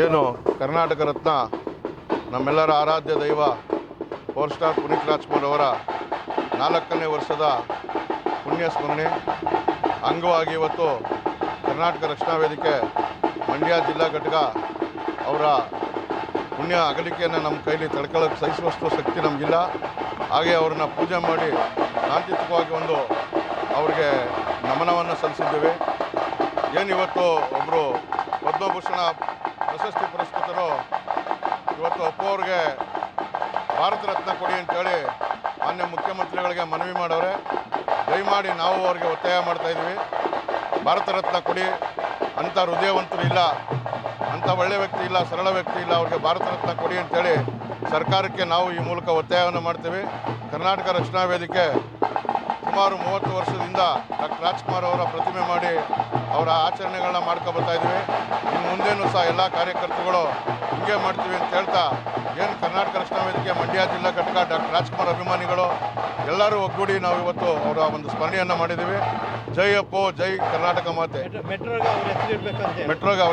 ಏನು ಕರ್ನಾಟಕ ರತ್ನ ನಮ್ಮೆಲ್ಲರ ಆರಾಧ್ಯ ದೈವ ಪವರ್ ಸ್ಟಾರ್ ಪುನೀತ್ ರಾಜ್ಕುಮಾರ್ ಅವರ 4ನೇ ವರ್ಷದ ಪುಣ್ಯ ಸ್ಮರಣೆ ಅಂಗವಾಗಿ ಇವತ್ತು ಕರ್ನಾಟಕ ರಕ್ಷಣಾ ವೇದಿಕೆ ಮಂಡ್ಯ ಜಿಲ್ಲಾ ಘಟಕ ಅವರ ಪುಣ್ಯ ಅಗಲಿಕೆಯನ್ನು ನಮ್ಮ ಕೈಲಿ ತಡ್ಕೊಳ್ಳೋಕ್ಕೆ ಸಹಿಸುವಷ್ಟು ಶಕ್ತಿ ನಮಗಿಲ್ಲ. ಹಾಗೆ ಅವ್ರನ್ನ ಪೂಜೆ ಮಾಡಿ ಶಾಂತಿಯುತವಾಗಿ ಅವ್ರಿಗೆ ನಮನವನ್ನು ಸಲ್ಲಿಸಿದ್ದೇವೆ. ಏನಿವತ್ತು ಒಬ್ಬರು ಪದ್ಮಭೂಷಣ ಪ್ರಶಸ್ತಿ ಪುರಸ್ಕೃತರು ಇವತ್ತು ಅಪ್ಪು ಅವ್ರಿಗೆ ಭಾರತ ರತ್ನ ಕೊಡಿ ಅಂತೇಳಿ ಮಾನ್ಯ ಮುಖ್ಯಮಂತ್ರಿಗಳಿಗೆ ಮನವಿ ಮಾಡವ್ರೆ. ದಯಮಾಡಿ ನಾವು ಅವ್ರಿಗೆ ಒತ್ತಾಯ ಮಾಡ್ತಾಯಿದ್ವಿ, ಭಾರತ ರತ್ನ ಕೊಡಿ, ಅಂಥ ಹೃದಯವಂತರು ಇಲ್ಲ, ಅಂಥ ಒಳ್ಳೆಯ ವ್ಯಕ್ತಿ ಇಲ್ಲ, ಸರಳ ವ್ಯಕ್ತಿ ಇಲ್ಲ, ಅವ್ರಿಗೆ ಭಾರತ ರತ್ನ ಕೊಡಿ ಅಂತೇಳಿ ಸರ್ಕಾರಕ್ಕೆ ನಾವು ಈ ಮೂಲಕ ಒತ್ತಾಯವನ್ನು ಮಾಡ್ತೀವಿ. ಕರ್ನಾಟಕ ರಕ್ಷಣಾ ವೇದಿಕೆ ಸುಮಾರು 30 ವರ್ಷದಿಂದ ಡಾಕ್ಟರ್ ರಾಜ್ಕುಮಾರ್ ಅವರ ಪ್ರತಿಮೆ ಮಾಡಿ ಅವರ ಆಚರಣೆಗಳನ್ನ ಮಾಡ್ಕೊಬರ್ತಾಯಿದ್ವಿ. ಇನ್ನು ಮುಂದೇನೂ ಸಹ ಎಲ್ಲ ಕಾರ್ಯಕರ್ತರುಗಳು ಹಿಂಗೆ ಮಾಡ್ತೀವಿ ಅಂತ ಹೇಳ್ತಾ, ಏನು ಕರ್ನಾಟಕ ರಕ್ಷಣಾ ವೇದಿಕೆ ಮಂಡ್ಯ ಜಿಲ್ಲಾ ಘಟಕ ಡಾಕ್ಟರ್ ರಾಜ್ಕುಮಾರ್ ಅಭಿಮಾನಿಗಳು ಎಲ್ಲರೂ ಒಗ್ಗೂಡಿ ನಾವು ಇವತ್ತು ಅವರ ಒಂದು ಸ್ಮರಣೆಯನ್ನು ಮಾಡಿದ್ದೀವಿ. ಜೈ ಅಪ್ಪು, ಜೈ ಕರ್ನಾಟಕ ಮಾತೆ. ಮೆಟ್ರೋಗೆ ಅವ್ರ ಹೆಸರು ಇರಬೇಕಂತೆ. ಮೆಟ್ರೋಗೆ